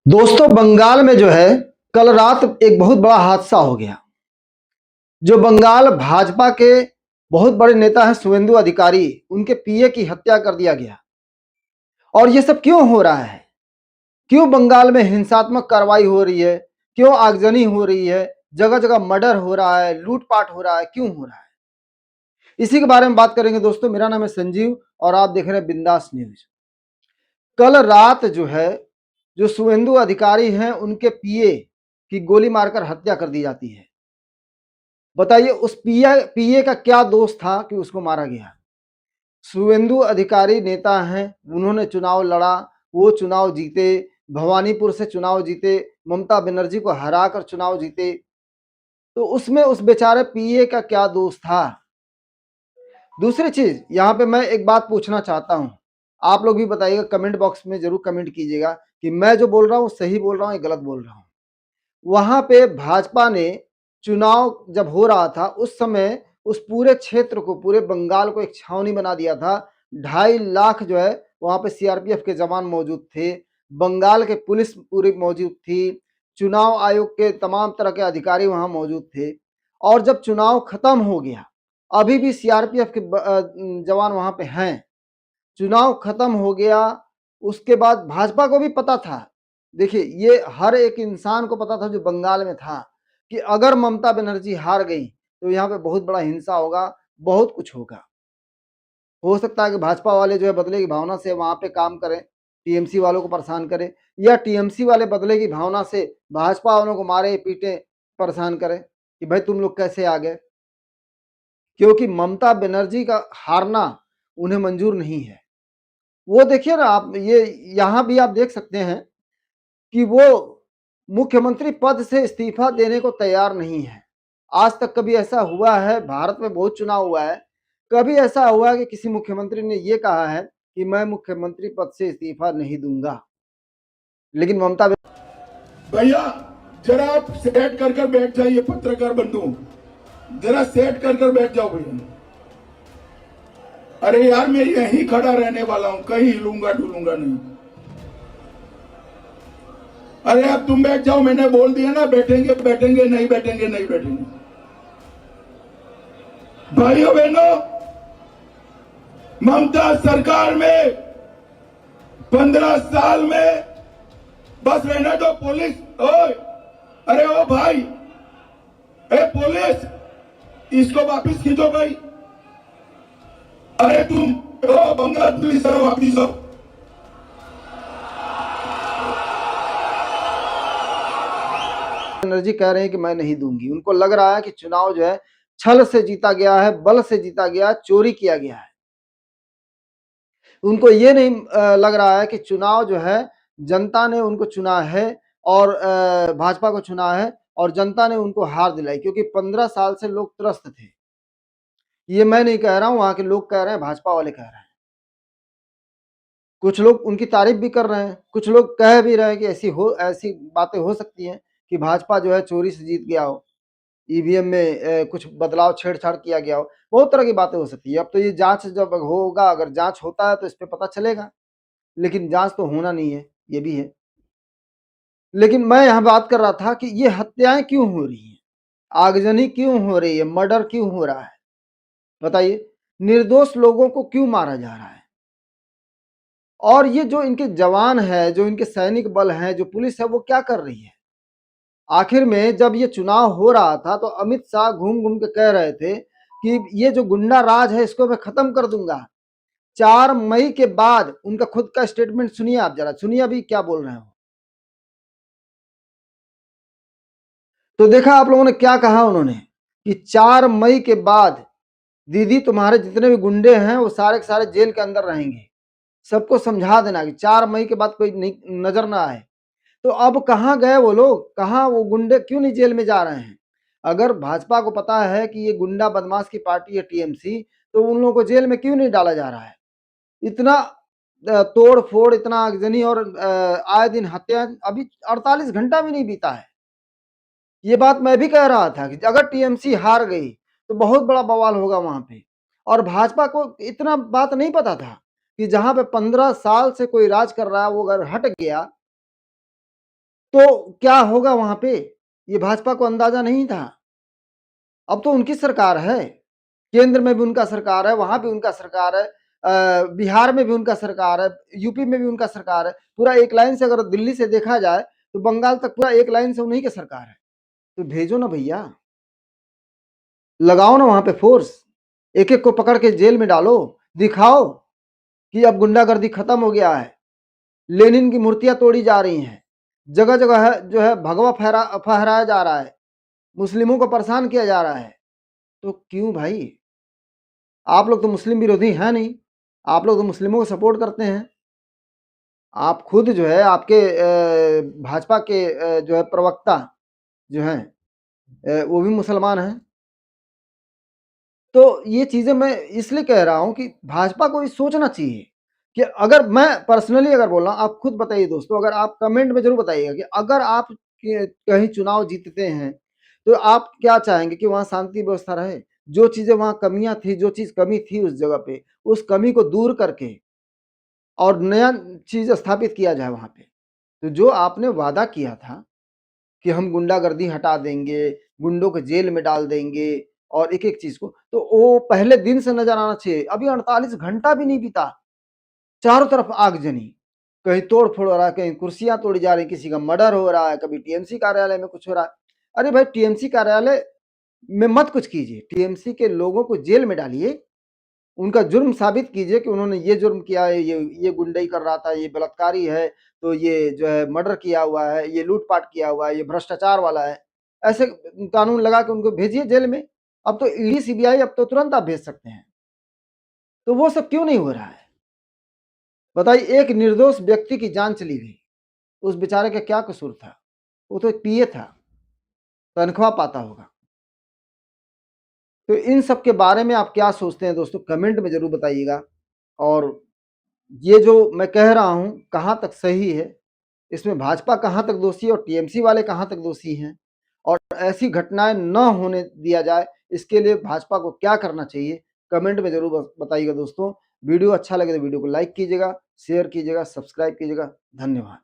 दोस्तों बंगाल में जो है कल रात एक बहुत बड़ा हादसा हो गया। जो बंगाल भाजपा के बहुत बड़े नेता हैं शुवेंदु अधिकारी, उनके पीए की हत्या कर दिया गया। और ये सब क्यों हो रहा है? क्यों बंगाल में हिंसात्मक कार्रवाई हो रही है? क्यों आगजनी हो रही है? जगह जगह मर्डर हो रहा है, लूटपाट हो रहा है, क्यों हो रहा है? इसी के बारे में बात करेंगे दोस्तों। मेरा नाम है संजीव और आप देख रहे हैं बिंदास न्यूज। कल रात जो है, जो शुवेंदु अधिकारी हैं उनके पीए की गोली मारकर हत्या कर दी जाती है। बताइए उस पीए का क्या दोष था कि उसको मारा गया? शुवेंदु अधिकारी नेता हैं, उन्होंने चुनाव लड़ा, वो चुनाव जीते, भवानीपुर से चुनाव जीते, ममता बनर्जी को हराकर चुनाव जीते। तो उसमें उस बेचारे पीए का क्या दोष था? दूसरी चीज यहाँ पे मैं एक बात पूछना चाहता हूँ, आप लोग भी बताइएगा, कमेंट बॉक्स में जरूर कमेंट कीजिएगा कि मैं जो बोल रहा हूँ सही बोल रहा हूँ या गलत बोल रहा हूँ। वहां पे भाजपा ने चुनाव जब हो रहा था उस समय उस पूरे क्षेत्र को, पूरे बंगाल को एक छावनी बना दिया था। 2.5 लाख जो है वहां पे सीआरपीएफ के जवान मौजूद थे, बंगाल के पुलिस पूरी मौजूद थी, चुनाव आयोग के तमाम तरह के अधिकारी वहां मौजूद थे। और जब चुनाव खत्म हो गया, अभी भी सीआरपीएफ के जवान वहां पे हैं। चुनाव खत्म हो गया, उसके बाद भाजपा को भी पता था, देखिए ये हर एक इंसान को पता था जो बंगाल में था, कि अगर ममता बनर्जी हार गई तो यहाँ पे बहुत बड़ा हिंसा होगा, बहुत कुछ होगा। हो सकता है कि भाजपा वाले जो है बदले की भावना से वहां पे काम करें, टीएमसी वालों को परेशान करें, या टीएमसी वाले बदले की भावना से भाजपा वालों को मारे पीटे परेशान करें कि भाई तुम लोग कैसे आ गए। क्योंकि ममता बनर्जी का हारना उन्हें मंजूर नहीं है। वो देखिए ना आप, ये यहाँ भी आप देख सकते हैं कि वो मुख्यमंत्री पद से इस्तीफा देने को तैयार नहीं है। आज तक कभी ऐसा हुआ है? भारत में बहुत चुनाव हुआ है, कभी ऐसा हुआ है कि किसी मुख्यमंत्री ने ये कहा है कि मैं मुख्यमंत्री पद से इस्तीफा नहीं दूंगा? लेकिन ममता भैया जरा आप सेट कर बैठ जाइए, पत्रकार बंधु जरा सेट कर बैठ जाओ भैया। अरे यार मैं यहीं खड़ा रहने वाला हूं, कहीं हिलूंगा डुलूंगा नहीं। अरे अब तुम बैठ जाओ, मैंने बोल दिया ना, बैठेंगे बैठेंगे, नहीं बैठेंगे नहीं बैठेंगे। भाइयों बहनों, ममता सरकार में 15 साल में बस रहने दो। पुलिस ओए, अरे ओ भाई, ए पुलिस, इसको वापिस खींचो भाई। अरे तुम ओ बंगला पुलिस वापिस आओ। बनर्जी कह रहे हैं कि मैं नहीं दूंगी। उनको लग रहा है कि चुनाव जो है छल से जीता गया है, बल से जीता गया, चोरी किया गया है। उनको ये नहीं लग रहा है कि चुनाव जो है जनता ने उनको चुना है और भाजपा को चुना है और जनता ने उनको हार दिलाई, क्योंकि 15 साल से लोग त्रस्त थे। ये मैं नहीं कह रहा हूं, वहां के लोग कह रहे हैं, भाजपा वाले कह रहे हैं। कुछ लोग उनकी तारीफ भी कर रहे हैं, कुछ लोग कह भी रहे हैं कि ऐसी बातें हो सकती हैं कि भाजपा जो है चोरी से जीत गया हो, ईवीएम में कुछ बदलाव छेड़छाड़ किया गया हो। बहुत तरह की बातें हो सकती है। अब तो ये जांच जब होगा, अगर जांच होता है तो इस पे पता चलेगा, लेकिन जांच तो होना नहीं है, ये भी है। लेकिन मैं यहाँ बात कर रहा था कि ये हत्याएं क्यों हो रही हैं, आगजनी क्यों हो रही है, मर्डर क्यों हो रहा है? बताइए, निर्दोष लोगों को क्यों मारा जा रहा है? और ये जो इनके जवान है, जो इनके सैनिक बल है, जो पुलिस है, वो क्या कर रही है? आखिर में जब ये चुनाव हो रहा था तो अमित शाह घूम घूम के कह रहे थे कि ये जो गुंडा राज है इसको मैं खत्म कर दूंगा। 4 मई के बाद उनका खुद का स्टेटमेंट सुनिए, आप जरा सुनिए अभी क्या बोल रहे हो। तो देखा आप लोगों ने क्या कहा उन्होंने, कि 4 मई के बाद दीदी तुम्हारे जितने भी गुंडे हैं वो सारे के सारे जेल के अंदर रहेंगे। सबको समझा देना कि 4 मई के बाद कोई नहीं नजर ना आए। तो अब कहाँ गए वो लोग, कहाँ वो गुंडे, क्यों नहीं जेल में जा रहे हैं? अगर भाजपा को पता है कि ये गुंडा बदमाश की पार्टी है टीएमसी, तो उन लोगों को जेल में क्यों नहीं डाला जा रहा है? इतना तोड़ फोड़, इतना आगजनी और आए दिन हत्या, अभी 48 घंटा भी नहीं बीता है। ये बात मैं भी कह रहा था कि अगर टीएमसी हार गई तो बहुत बड़ा बवाल होगा वहां पे। और भाजपा को इतना बात नहीं पता था कि जहां पे 15 साल से कोई राज कर रहा है वो अगर हट गया तो क्या होगा वहां पे, ये भाजपा को अंदाजा नहीं था। अब तो उनकी सरकार है, केंद्र में भी उनका सरकार है, वहां भी उनका सरकार है, बिहार में भी उनका सरकार है, यूपी में भी उनका सरकार है। पूरा एक लाइन से अगर दिल्ली से देखा जाए तो बंगाल तक पूरा एक लाइन से उन्हीं की सरकार है। तो भेजो ना भैया, लगाओ ना वहां पे फोर्स, एक एक को पकड़ के जेल में डालो, दिखाओ कि अब गुंडागर्दी खत्म हो गया है। लेनिन की मूर्तियां तोड़ी जा रही हैं, जगह जगह है जो है भगवा फहराया जा रहा है, मुस्लिमों को परेशान किया जा रहा है। तो क्यों भाई, आप लोग तो मुस्लिम विरोधी हैं नहीं, आप लोग तो मुस्लिमों को सपोर्ट करते हैं। आप खुद जो है आपके भाजपा के जो है प्रवक्ता जो हैं वो भी मुसलमान हैं। तो ये चीजें मैं इसलिए कह रहा हूं कि भाजपा को ये सोचना चाहिए कि अगर मैं पर्सनली अगर बोल रहा हूं, आप खुद बताइए दोस्तों, अगर आप कमेंट में जरूर बताइएगा कि अगर आप कहीं चुनाव जीतते हैं तो आप क्या चाहेंगे कि वहां शांति व्यवस्था रहे, जो चीजें वहां कमियां थी, जो चीज कमी थी उस जगह पे, उस कमी को दूर करके और नया चीज स्थापित किया जाए वहां पे। तो जो आपने वादा किया था कि हम गुंडागर्दी हटा देंगे, गुंडों को जेल में डाल देंगे और एक-एक चीज को, तो वो पहले दिन से नजर आना चाहिए। अभी 48 घंटा भी नहीं बीता, चारों तरफ आगजनी, कहीं तोड़-फोड़ हो रहा है, कहीं कुर्सियां तोड़ी जा रही, किसी का मर्डर हो रहा है, कभी टीएमसी कार्यालय में कुछ हो रहा है। अरे भाई, टीएमसी कार्यालय में मत कुछ कीजिए, टीएमसी के लोगों को जेल में डालिए, उनका जुर्म साबित कीजिए कि उन्होंने ये जुर्म किया है, ये गुंडई कर रहा था, ये बलात्कारी है, तो ये जो है मर्डर किया हुआ है, ये लूटपाट किया हुआ है, ये भ्रष्टाचार वाला है। ऐसे कानून लगा के उनको भेजिए जेल में। अब तो ईडी सीबीआई अब तो तुरंत आप भेज सकते हैं। तो वो सब क्यों नहीं हो रहा है बताइए। एक निर्दोष व्यक्ति की जान चली गई, उस बेचारे का क्या कसूर था, वो तो एक पीए था, तनख्वाह पाता होगा। तो इन सब के बारे में आप क्या सोचते हैं दोस्तों, कमेंट में जरूर बताइएगा। और ये जो मैं कह रहा हूं कहां तक सही है, इसमें भाजपा कहां तक दोषी है और टीएमसी वाले कहां तक दोषी हैं, और ऐसी घटनाएं न होने दिया जाए, इसके लिए भाजपा को क्या करना चाहिए, कमेंट में जरूर बताइएगा दोस्तों। वीडियो अच्छा लगे तो वीडियो को लाइक कीजिएगा, शेयर कीजिएगा, सब्सक्राइब कीजिएगा। धन्यवाद।